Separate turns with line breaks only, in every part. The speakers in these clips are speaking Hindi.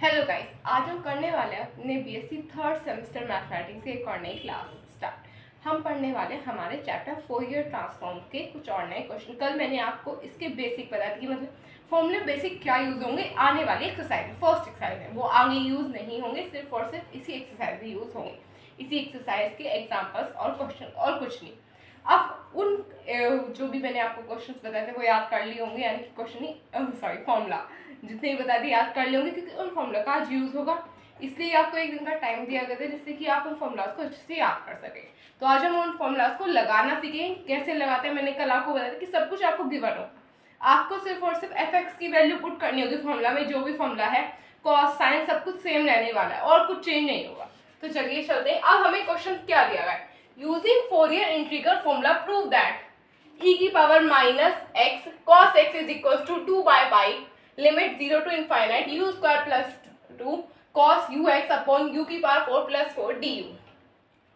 हेलो गाइस, आज हम करने वाले हैं अपने बीएससी थर्ड सेमेस्टर मैथमेटिक्स के एक और नई क्लास स्टार्ट। हम पढ़ने वाले हमारे चैप्टर फोरियर ट्रांसफॉर्म के कुछ और नए क्वेश्चन। कल मैंने आपको इसके बेसिक बताया था कि मतलब फॉर्मूले बेसिक क्या यूज होंगे आने वाली एक्सरसाइज में, फर्स्ट एक्सरसाइज में। वो आगे यूज नहीं होंगे, सिर्फ और सिर्फ इसी एक्सरसाइज में यूज होंगे। इसी एक्सरसाइज के एग्जाम्पल्स और क्वेश्चन और कुछ नहीं। अब उन जो भी मैंने आपको क्वेश्चंस बताए थे वो याद कर लिए होंगे, यानी कि क्वेश्चन नहीं सॉरी फॉर्मूला जितने भी बता दिए याद कर लिए होंगे, क्योंकि उन फॉर्मूला का आज यूज़ होगा। इसलिए आपको एक दिन का टाइम दिया गया था जिससे कि आप उन फॉर्मूलाज को अच्छे से याद कर सकें। तो आज हम उन फॉर्मूलाज को लगाना सीखें, कैसे लगाते हैं। मैंने कल आपको बताया था कि सब कुछ आपको गिवन हो, आपको सिर्फ और सिर्फ एफ की वैल्यू पुट करनी होगी फॉर्मूला में। जो भी फॉर्मूला है, कॉस साइन सब कुछ सेम रहने वाला है और कुछ चेंज नहीं होगा। तो चलिए चलते हैं। अब हमें क्वेश्चन क्या दिया गया है, using Fourier integral formula prove that e की power minus x cos x is equal to 2/पाई limit 0 to infinite u square plus 2 cos ux upon u की पावर 4 plus 4 du।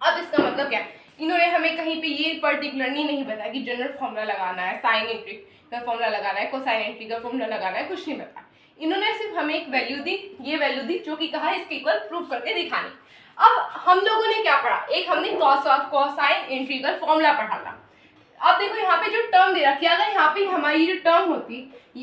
अब इसका मतलब क्या है, इन्होंने हमें कहीं पे ये पर्टिकुलरली नहीं बताया कि जनरल फॉर्मूला लगाना है, साइन इंटीग्रल फॉर्मूला लगाना है, कोसाइन इंटीग्रल फॉर्मूला लगाना है, कुछ नहीं बताया। इन्होंने सिर्फ हमें एक वैल्यू दी, ये वैल्यू दी जो कि कहा इसके इक्वल प्रूव करके दिखानी। अब हम लोगों ने क्या पढ़ा, एक हमने कोसाइन इंटीग्रल फॉर्मूला पढ़ा था। अब देखो यहाँ पे जो टर्म दे रखी है, अगर यहाँ पे हमारी जो टर्म होती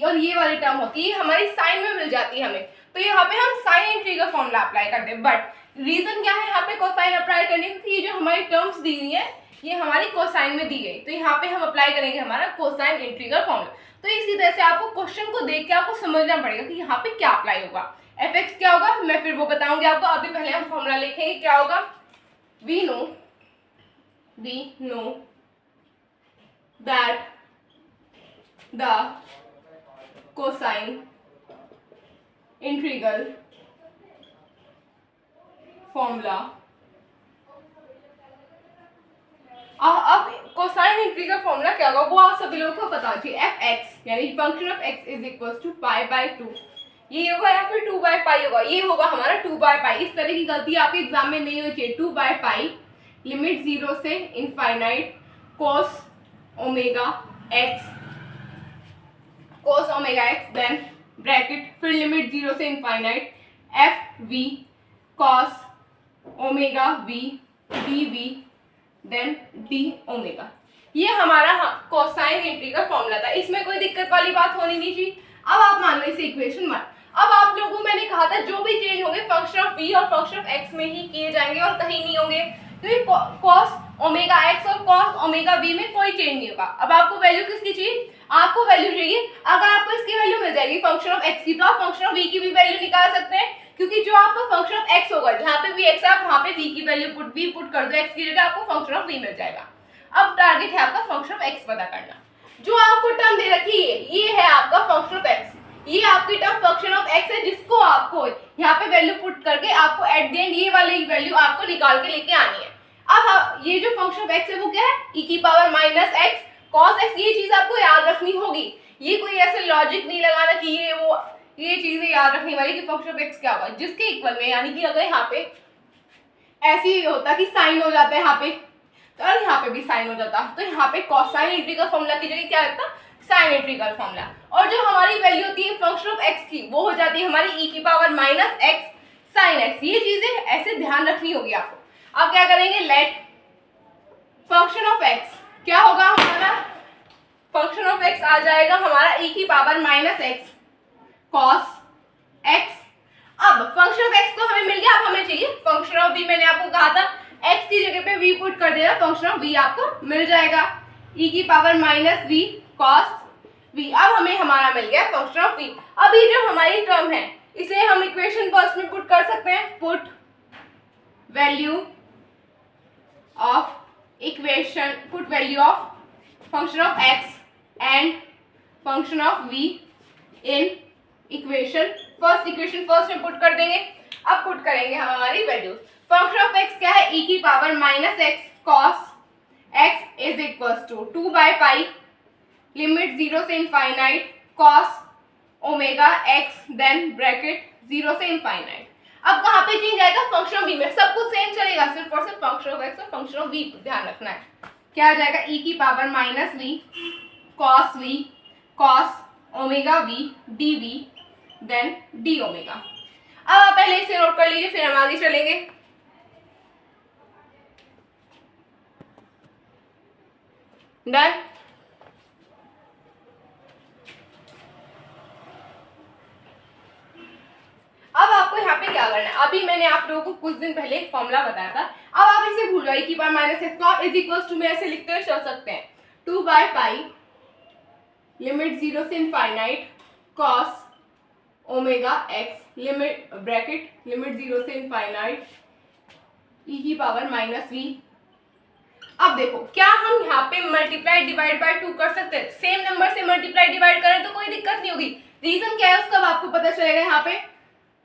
और ये वाली टर्म होती है हमारी साइन में मिल जाती है हमें, तो यहाँ पे हम साइन इंटीग्रल फॉर्मूला अप्लाई करते हैं। बट रीजन क्या है यहाँ पे कोसाइन अप्लाई करने की, ये जो हमारी टर्म्स दी हुई है ये हमारी कोसाइन में दी गई, तो यहाँ पे हम अप्लाई करेंगे हमारा कोसाइन इंटीग्रल फॉर्मूला। तो इसी तरह से आपको क्वेश्चन को देख के आपको समझना पड़ेगा कि यहाँ पे क्या अप्लाई होगा। एफ एक्स क्या होगा मैं फिर वो बताऊंगी आपको, अभी पहले हम फॉर्मूला लिखेंगे क्या होगा। We know that the cosine integral formula अब कोसाइन इंटीग्रल फॉर्मूला क्या होगा वो आप सभी लोगों को पता चाहिए। एफ एक्स यानी function of x is equal to पाई/2 ये होगा या फिर 2/पाई होगा, ये होगा हमारा 2/पाई। इस तरह की गलती आपके एग्जाम में नहीं होनी चाहिए। 2/पाई लिमिट 0 से infinite cos omega x then bracket फिर लिमिट 0 से infinite f v cos omega v d v then d omega. ये हमारा कोसाइन इंटीग्रल फॉर्मूला था, इसमें कोई दिक्कत वाली बात होनी नहीं चाहिए। अब आप मान लो इसे इक्वेशन 1। अब आप लोगों मैंने कहा था जो भी चेंज होंगे फंक्शन ऑफ वी और फंक्शन ऑफ एक्स में ही किए जाएंगे और कहीं नहीं होंगे, क्योंकि कॉस ओमेगा एक्स और कॉस ओमेगा वी में कोई चेंज नहीं होगा। अब आपको वैल्यू किसकी चाहिए, आपको वैल्यू चाहिए, अगर आपको इसकी वैल्यू मिल जाएगी फंक्शन ऑफ एक्स की तो आप फंक्शन ऑफ वी की भी वैल्यू निकाल सकते हैं, क्योंकि जो आपका फंक्शन ऑफ एक्स होगा जहाँ पे भी एक्स है आप वहाँ पे वी की वैल्यू पुट कर दो, एक्स की जगह आपको फंक्शन ऑफ वी मिल जाएगा। अब टारगेट है आपका फंक्शन ऑफ एक्स पता करना। जो आपको टर्म दे रखी है ये है आपका फंक्शन ऑफ एक्स, ये आपकी टर्म फंक्शन ऑफ एक्स है जिसको आपको यहाँ पे वैल्यू पुट करके आपको एट द एंड ये वाली वैल्यू आपको निकाल के लेके आनी है। अब ये जो फंक्शन ऑफ एक्स है वो क्या है, e की power minus x cos x. ये चीज आपको याद रखनी होगी, ये कोई ऐसे लॉजिक नहीं लगाना कि ये चीजें याद रखने वाली कि फंक्शन ऑफ एक्स क्या होगा जिसके इक्वल में, यानी कि अगर यहाँ पे ऐसे ही होता कि साइन हो जाता है यहाँ पे तो और यहाँ पे भी साइन हो जाता, तो यहाँ पे कोसाइन इंटीग्रल फॉर्मूला की जगह क्या लगता, साइन इंटीग्रल फॉर्मूला। और जो हमारी वैल्यू होती है फंक्शन ऑफ एक्स की वो हो जाती है हमारी e की power minus x sine x. ये चीजें ऐसे ध्यान रखनी होगी आपको। अब क्या करेंगे, लेट फंक्शन ऑफ एक्स क्या होगा हमारा, फंक्शन ऑफ एक्स आ जाएगा हमारा e की power minus x cos x. अब फंक्शन ऑफ एक्स तो हमें मिल गया, अब हमें चाहिए फंक्शन ऑफ v। मैंने आपको कहा था x की जगह पे v पुट कर देना, फंक्शन ऑफ v आपको मिल जाएगा e की power minus v cos v। अब हमें हमारा मिल गया फंक्शन ऑफ v। अब ये जो हमारी टर्म है इसे हम इक्वेशन फर्स्ट में पुट कर सकते हैं, put value of equation put value of function of x and function of v in equation first. Equation first में पुट कर देंगे। अब पुट करेंगे हम हमारी वैल्यूज। फंक्शन ऑफ x क्या है, e की power minus x cos x is equal to 2/पाई लिमिट 0 से infinite cos omega x then bracket 0 से इनफाइनाइट। अब कहाँ पे चेंज आएगा, फंक्शन ऑफ v में। सब कुछ सेम चलेगा, सिर्फ और सिर्फ फंक्शन ऑफ x और फंक्शन ऑफ v ध्यान रखना है। क्या आ जाएगा, e की power minus v cos omega v dv then d omega. अब आप पहले इसे नोट कर लीजिए, फिर हम आगे चलेंगे। डन। अब आपको यहाँ पे क्या करना है, अभी मैंने आप लोगों को कुछ दिन पहले एक फॉर्मूला बताया था, अब आप इसे भूल जाइए कि pi minus x not is equal to, में ऐसे लिखते हुए चल सकते हैं 2 बाय पाई लिमिट 0 से infinite cos omega x limit bracket limit 0 से इनफाइनाइट ई की पावर माइनस वी। अब देखो, क्या हम यहाँ पे मल्टीप्लाई डिवाइड बाय 2 कर सकते हैं? सेम नंबर से मल्टीप्लाई डिवाइड करें तो कोई दिक्कत नहीं होगी। रीजन क्या है उसका आपको पता चलेगा यहाँ पे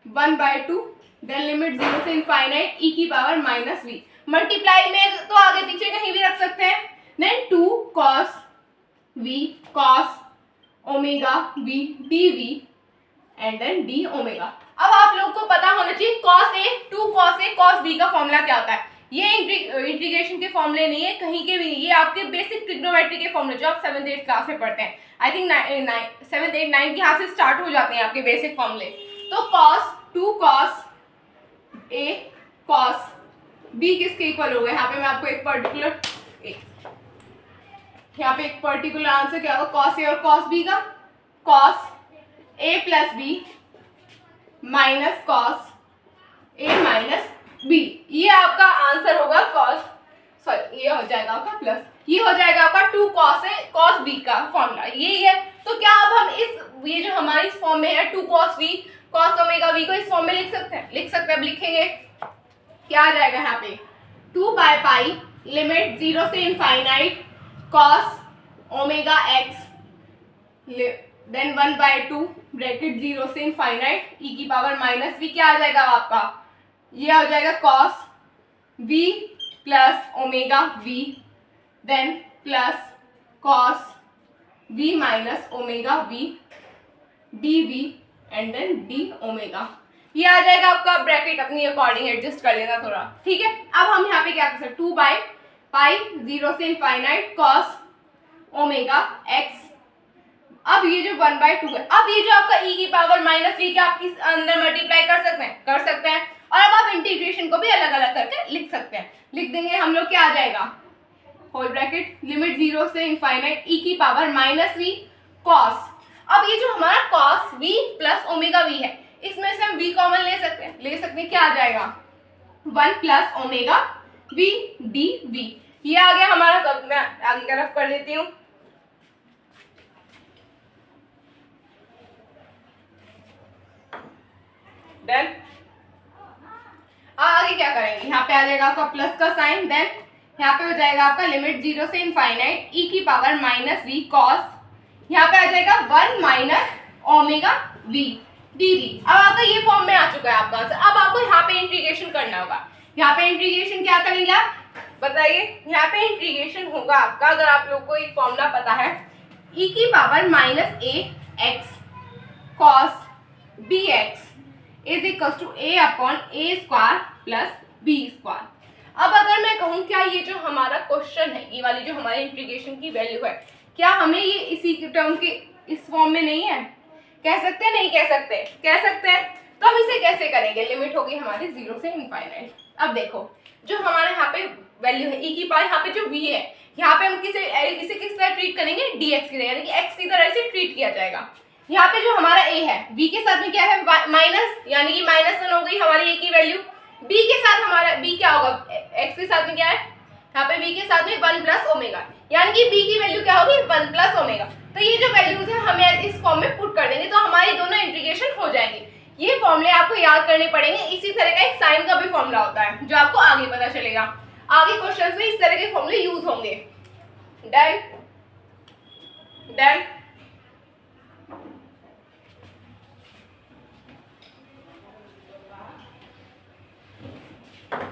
1/2 देन लिमिट 0 से इनफाइनाइट ई की पावर माइनस वी। मल्टीप्लाई में तो आगे पीछे कहीं भी रख सकते हैं। Then 2 cos v cos omega v dv and then d omega. अब आप लोगों को पता होना चाहिए cos a 2 cos a cos b का फॉर्मूला क्या होता है। ये इंटीग्रेशन के फॉर्मूले नहीं है कहीं के भी नहीं, ये आपके बेसिक ट्रिग्नोमेट्री के फॉर्मूले जो आप 7th 8th क्लास में पढ़ते हैं। I think 7th 8th 9th यहाँ से स्टार्ट हो जाते हैं आपके बेसिक फॉर्मूले। तो cos 2 cos a cos b किसके इक्वल होगा? यहाँ पे मैं आपको एक पर्टिकुलर यहाँ पे एक पर्टिकुलर आंसर क्या होगा cos a और cos b का, cos a plus b minus cos a minus b। ये आपका आंसर होगा cos, सॉरी ये हो जाएगा आपका प्लस, ये हो जाएगा आपका 2 cos a cos b का फॉर्मूला यही है। तो क्या अब हम इस ये जो हमारी इस फॉर्म में है 2 cos v cos omega v को इस फॉर्म में लिख सकते हैं? लिख सकते हैं। अब लिखेंगे क्या आ जाएगा यहाँ पे 2 बाय पाई लिमिट 0 से infinite cos omega x then 1/2 bracket 0 से इनफाइनाइट e की पावर माइनस v। क्या आ जाएगा आपका? ये आ जाएगा cos v plus omega v then plus cos v minus omega v dv and then d omega. ये आ जाएगा आपका ब्रैकेट, अपनी अकॉर्डिंग एडजस्ट कर लेना थोड़ा, ठीक है। अब हम यहाँ पे क्या कर सकते 2 बाय पाई 0 से इनफाइनाइट cos ओमेगा x। अब ये जो 1/2 है, अब ये जो आपका e की पावर माइनस v क्या आपकी अंदर मल्टीप्लाई कर सकते हैं? कर सकते हैं। और अब आप इंटीग्रेशन को भी अलग अलग करके लिख सकते हैं। लिख देंगे हम लोग, क्या आ जाएगा होल ब्रैकेट लिमिट 0 से इनफाइनाइट e की पावर माइनस v cos। अब ये जो हमारा cos v plus omega v है, इसमें से हम v कॉमन ले सकते हैं, क्या आ जाएगा 1 प्लस ओमेगा v dv। ये आ गया हमारा। तो मैं आगे की तरफ कर देती हूँ। डन। आगे क्या करेंगे, यहाँ पे आ जाएगा आपका प्लस का साइन, देन यहाँ पे हो जाएगा आपका लिमिट 0 से इनफाइनाइट e की पावर माइनस v cos, यहाँ पे आ जाएगा 1 माइनस ओमेगा v dv। अब आपका ये फॉर्म में आ चुका है आपका आंसर। अब आपको यहाँ पे इंटीग्रेशन करना होगा। यहाँ पे इंटीग्रेशन क्या करेंगे आप बताइए? यहाँ पे इंटीग्रेशन होगा आपका, अगर आप लोग को एक फॉर्मूला पता है e की power minus a x cos bx is equal to a upon a square plus b square. अब अगर मैं कहूँ क्या ये जो हमारा क्वेश्चन है, ये वाली जो हमारी इंटीग्रेशन की वैल्यू है, क्या हमें ये इसी टर्म के इस फॉर्म में नहीं है? कह सकते हैं? नहीं कह सकते? कह सकते हैं। तो हम इसे कैसे करेंगे? लिमिट होगी हमारी 0 से इनफाइनाइट। अब देखो जो हमारे यहाँ पे वैल्यू है e की पावर, यहाँ पे जो v है, यहाँ पे हम इसे किस तरह ट्रीट करेंगे? dx की तरह, यानी कि x की तरह से ट्रीट किया जाएगा। यहाँ पे जो हमारा a है, v के साथ में क्या है माइनस, यानी कि -1 हो गई हमारी a की वैल्यू। b के साथ हमारा b क्या होगा? x के साथ में क्या है? यहाँ पे v के साथ में 1 प्लस ओमेगा, यानी कि b की वैल्यू क्या होगी? 1 प्लस ओमेगा। तो ये जो वैल्यूज है हमें इस फॉर्म में पुट कर देंगे, तो हमारी दोनों इंटीग्रेशन हो जाएंगे। ये फॉर्मूले आपको याद करने पड़ेंगे। इसी तरह का एक साइन का भी फॉर्मूला होता है जो आपको आगे पता चलेगा। आगे क्वेश्चंस में इस तरह के फॉर्मूले यूज होंगे। Done done.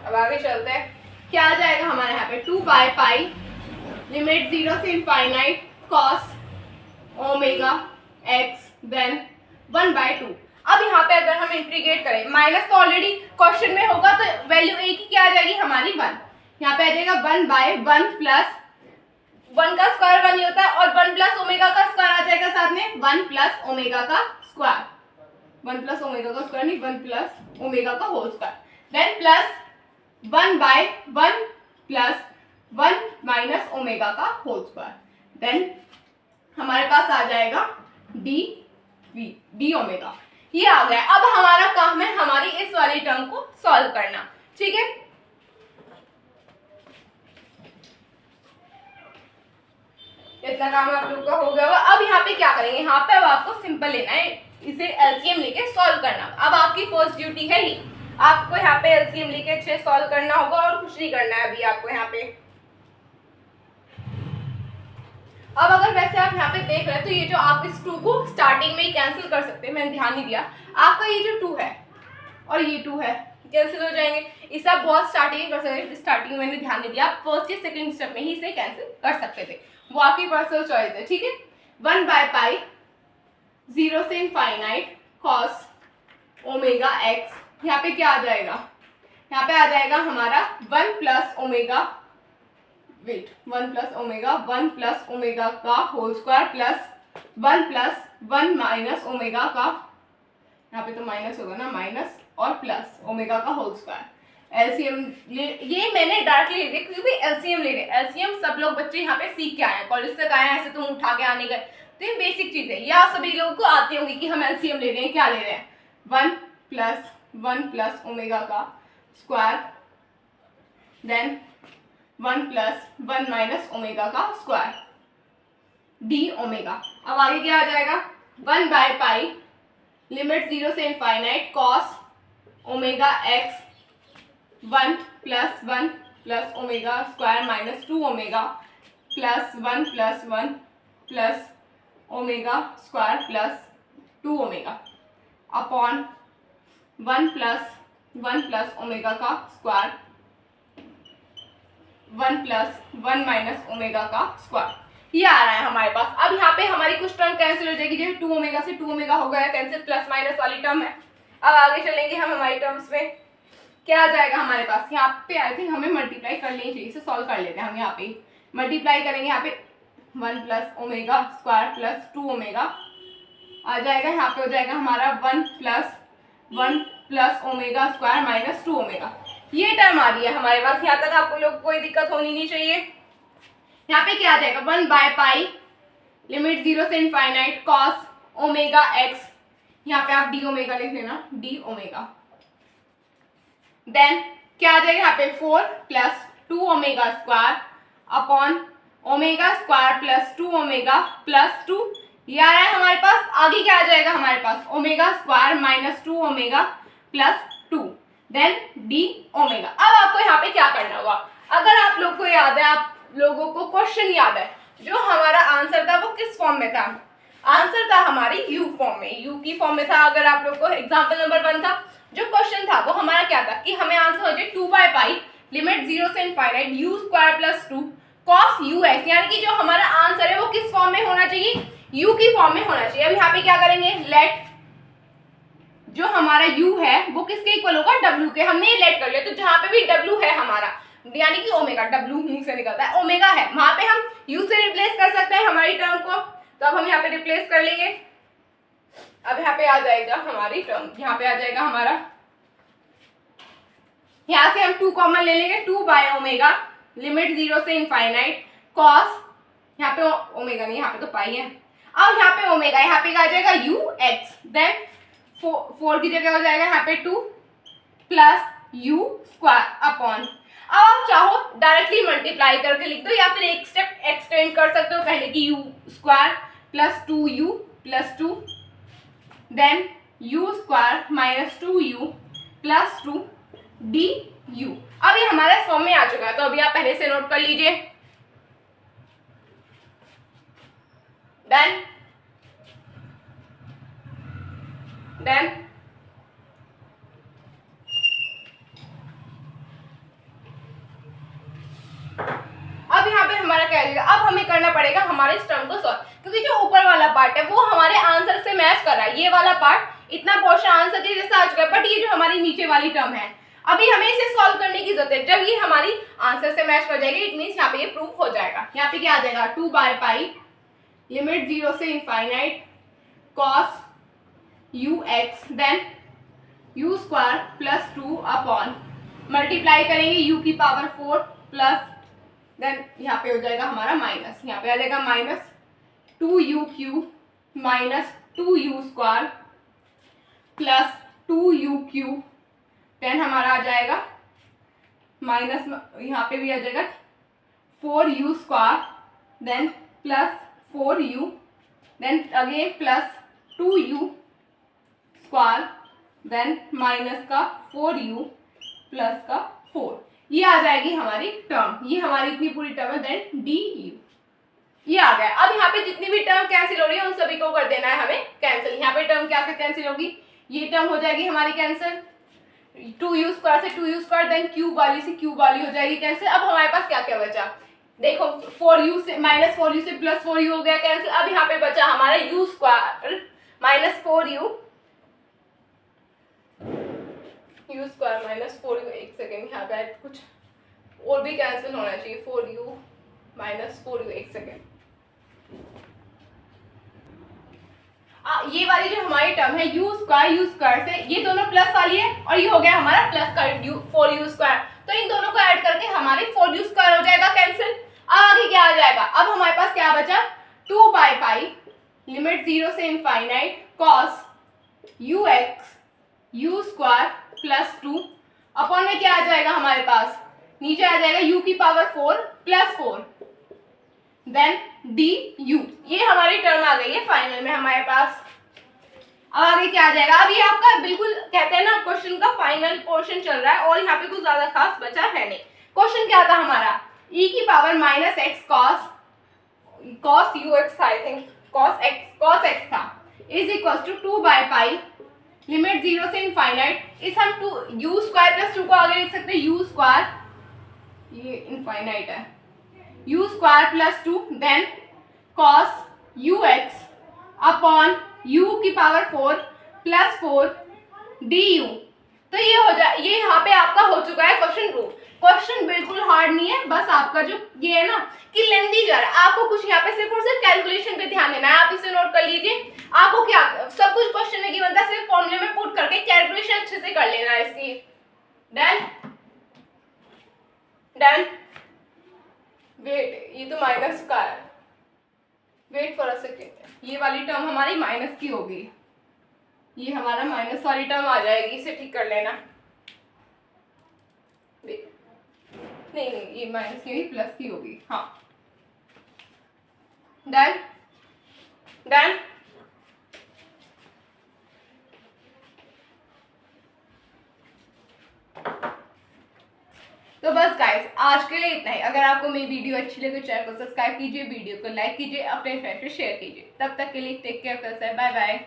अब आगे चलते हैं। क्या आ जाएगा हमारे यहाँ पे 2 बाय पाई लिमिट 0 से infinite cos omega x then 1/2। अब यहाँ पे अगर हम इंटीग्रेट करें, माइनस तो ऑलरेडी क्वेश्चन में होगा, तो वैल्यू a की क्या आ जाएगी हमारी 1। यहाँ पे आ जाएगा 1/1 प्लस 1 का स्क्वायर 1 ही होता है, और 1 प्लस ओमेगा का स्क्वायर आ जाएगा साथ में 1 प्लस ओमेगा का स्क्वायर। 1 प्लस ओमेगा का स्क्वायर नहीं, 1 प्लस ओमेगा का whole square, then plus 1 by 1 plus 1 minus omega का होल स्क्वायर, देन हमारे पास आ जाएगा डी वी डी ओमेगा। ये आ गया। अब हमारा काम है हमारी इस वाली टर्म को सॉल्व करना, ठीक है। इतना काम आप लोग का हो गया होगा। अब यहाँ पे क्या करेंगे, यहाँ पे अब आपको सिंपल लेना है, इसे एलसीएम लेके सॉल्व करना। अब आपकी फर्स्ट ड्यूटी है ही, आपको यहाँ पे एलसीएम लेके अच्छे सॉल्व करना होगा और कुछ नहीं करना है अभी आपको यहाँ पे। अब अगर वैसे आप यहाँ पे देख रहे हैं तो ये जो आप इस 2 को स्टार्टिंग में ही कैंसिल कर सकते हैं, मैंने ध्यान नहीं दिया। आपका ये जो 2 है और ये 2 है कैंसिल हो जाएंगे। इसे आप बहुत स्टार्टिंग में कर सकते हैं, स्टार्टिंग में मैंने ध्यान नहीं दिया, आप फर्स्ट या सेकंड स्टेप में ही इसे कैंसिल कर सकते थे, वो आपकी पर्सनल चॉइस है, ठीक है। 1 बाय पाई 0 से इनफाइनाइट कॉस ओमेगा एक्स, यहाँ पे क्या आ जाएगा, यहाँ पे आ जाएगा हमारा 1 plus omega, wait 1 plus omega, 1 plus omega का whole square plus 1 plus 1 minus omega का, यहाँ पे तो माइनस होगा ना, माइनस और प्लस ओमेगा का होल स्क्वायर। एलसीएम ये मैंने डायरेक्टली ले लिया क्योंकि एलसीएम ले रहे हैं। एलसीएम सब लोग बच्चे यहाँ पे सीख के आए हैं, कॉलेज तक आए हैं, ऐसे तुम उठा के आने गए, तो ये बेसिक चीज है, या सभी लोगों को आती होगी कि हम एलसीएम ले रहे हैं। क्या ले रहे हैं, 1 प्लस ओमेगा का square, then 1 plus 1 minus omega का स्क्वायर, डी ओमेगा। अब आगे क्या आ जाएगा, 1 बाय पाई लिमिट 0 से infinite cos omega x 1 plus omega square minus 2 omega plus 1 plus omega square plus 2 omega upon 1 plus omega का स्क्वायर 1 प्लस 1 माइनस ओमेगा का स्क्वायर। ये आ रहा है हमारे पास। अब यहाँ पे हमारी कुछ टर्म कैंसिल हो जाएगी, जैसे 2 ओमेगा से 2 ओमेगा हो गया कैंसिल, प्लस माइनस वाली टर्म है। अब आगे चलेंगे हम हमारी टर्म्स में, क्या आ जाएगा हमारे पास, यहाँ पे आई थिंक हमें मल्टीप्लाई कर लेनी चाहिए, इसे सॉल्व कर लेते हैं हम। यहाँ पे मल्टीप्लाई करेंगे, यहाँ पे 1 plus omega square plus 2 omega आ जाएगा, यहाँ पे हो जाएगा हमारा 1 plus omega square minus 2 omega. ये टर्म आ रही है हमारे पास, यहाँ तक आपको लोग कोई दिक्कत होनी नहीं चाहिए। यहाँ पे क्या आ जाएगा, 1 बाय पाई लिमिट 0 से इनफाइनाइट कॉस ओमेगा एक्स, यहाँ पे आप डी ओमेगा लिख लेना, डी ओमेगा, देन क्या आ जाएगा यहाँ पे 4 plus 2 omega square upon omega square plus 2 omega plus 2, ये आ रहा है हमारे पास। आगे क्या आ जाएगा हमारे पास, omega square minus 2 omega plus 2, then d omega. अब आपको यहाँ पे क्या करना होगा, अगर आप लोग को याद है, आप लोगों को क्वेश्चन याद है, जो हमारा आंसर था वो किस फॉर्म में था, आंसर था हमारी यू फॉर्म में, यू की फॉर्म में था। अगर आप लोग को एग्जाम्पल नंबर 1 था, जो क्वेश्चन था वो हमारा क्या था कि हमें आंसर हो जाए 2 बाय पाई लिमिट 0 से infinite you square plus 2 cos u x, यानी कि जो हमारा आंसर है वो किस फॉर्म में होना चाहिए, u की फॉर्म में होना चाहिए। अब यहाँ पे क्या करेंगे, लेट जो हमारा u है वो किसके इक्वल होगा, w के, हमने ये लेट कर लिया, तो जहाँ पे भी w है हमारा, यानी कि ओमेगा, w मुंह से निकलता है, ओमेगा है, वहां पे हम u से रिप्लेस कर सकते हैं हमारी टर्म को, तो अब हम यहाँ पे रिप्लेस कर लेंगे। अब यहाँ पे आ जाएगा हमारी टर्म, यहाँ पे आ जाएगा हमारा, यहाँ से हम 2 कॉमन ले लेंगे, 2 बाय ओमेगा लिमिट 0 से इनफाइनाइट कॉस, यहाँ पे ओमेगा नहीं, यहाँ पे तो पाई है, अब यहाँ पे ओमेगा, यहाँ पे आ जाएगा यू एक्स, देन 4 की जगह हो जाएगा यहाँ पे 2 प्लस यू स्क्वायर अपॉन, अब आप चाहो डायरेक्टली मल्टीप्लाई करके लिख दो, या फिर एक स्टेप एक्सटेंड कर सकते हो, पहले की u square plus 2u plus 2, then u square minus 2u plus 2 d u. अब ये हमारे फॉर्म में आ चुका है, तो अभी आप पहले से नोट कर लीजिए, देन अब यहाँ पे हमारा क्या आएगा, अब हमें करना पड़ेगा हमारे इस टर्म को सॉल्व, क्योंकि जो ऊपर वाला पार्ट है वो हमारे आंसर से मैच कर रहा है, ये वाला पार्ट इतना पोर्शन आंसर के जैसा आ चुका है, बट ये जो हमारी नीचे वाली टर्म है अभी हमें इसे सॉल्व करने की जरूरत है। जब ये हमारी आंसर से मैच कर जाएगी, इट मींस यहाँ पे ये प्रूफ हो जाएगा। यहाँ पे क्या आ जाएगा, 2 बाय पाई लिमिट 0 से infinite cos u x then u square plus 2 upon multiply करेंगे यू की पावर 4 प्लस देन यहाँ पे हो जाएगा हमारा माइनस, यहाँ पे आ जाएगा minus 2u cube minus 2u square plus 2u cube then हमारा आ जाएगा माइनस, यहाँ पे भी आ जाएगा 4u square then plus 4u then again plus 2u square then minus का 4u प्लस का 4, ये आ जाएगी हमारी टर्म, ये हमारी इतनी पूरी टर्म है देन du, ये आ गया। अब यहाँ पे जितनी भी टर्म कैंसिल हो रही है उन सभी को कर देना है हमें कैंसिल। यहाँ पे टर्म क्या कैंसिल होगी, ये टर्म हो जाएगी हमारी कैंसिल, 2u स्क्वायर से 2u स्क्वायर देन क्यूब वाली से क्यूब वाली हो जाएगी कैंसिल। अब हमारे पास क्या क्या बचा, देखो 4u से माइनस 4u से प्लस 4u हो गया कैंसिल। अब यहाँ पे बचा हमारा u square minus 4u, u square minus 4u, एक सेकेंड यहाँ पे कुछ और भी कैंसिल होना चाहिए, 4u माइनस 4u, एक सेकेंड। ये वाली जो हमारी टर्म है u स्क्वायर से ये दोनों प्लस वाली है और ये हो गया हमारा प्लस का 4u स्क्वायर, तो इन दोनों को ऐड करके हमारे 4u स्क्वायर हो जाएगा कैंसिल। अब आगे क्या आ जाएगा, अब हमारे पास क्या बचा 2 बाई पाई लिमिट 0 से infinite cos u x you square plus 2 upon में क्या आ जाएगा हमारे पास, नीचे आ जाएगा u की पावर 4 प्लस 4 देन du, ये हमारी टर्म आ गई है फाइनल में हमारे पास। अब आगे क्या आ जाएगा, अब ये आपका बिल्कुल कहते हैं ना क्वेश्चन का फाइनल पोर्शन चल रहा है और यहाँ पे कुछ ज्यादा खास बचा है नहीं। क्वेश्चन क्या था हमारा, e की power minus x cos u x था, आई थिंक कॉस एक्स था, is equal to 2 by pi limit 0 से इनफाइनाइट, इस हम 2 यू स्क्वायर प्लस 2 को आगे लिख सकते हैं यू स्क्वायर, ये इनफाइनाइट है, u square plus 2 then cos u x upon u की पावर 4 प्लस 4 du, तो ये हो जाए, ये यहाँ पे आपका हो चुका है क्वेश्चन प्रूफ। क्वेश्चन बिल्कुल हार्ड नहीं है, बस आपका जो ये है ना कि लेंथी जा रहा है, आपको कुछ यहाँ पे सिर्फ और सिर्फ कैलकुलेशन पे ध्यान देना है, आप इसे नोट कर लीजिए। आपको क्या सब कुछ क्वेश्चन में गिवन था, सिर्फ फॉर्मूले में पुट करके कैलकुलेशन अच्छे से कर लेना है इसकी। डन डन, वेट ये तो माइनस का है, वेट फॉर अ सेकेंड, ये वाली टर्म हमारी माइनस की होगी, ये हमारा माइनस वाली टर्म आ जाएगी, इसे ठीक कर लेना। नहीं ये माइनस की होगी प्लस की होगी, हाँ डन डन। तो बस गाइस आज के लिए इतना ही। अगर आपको मेरी वीडियो अच्छी लगे तो चैनल को सब्सक्राइब कीजिए, वीडियो को लाइक कीजिए, अपने फ्रेंड से शेयर कीजिए। तब तक के लिए टेक केयर, बाय बाय।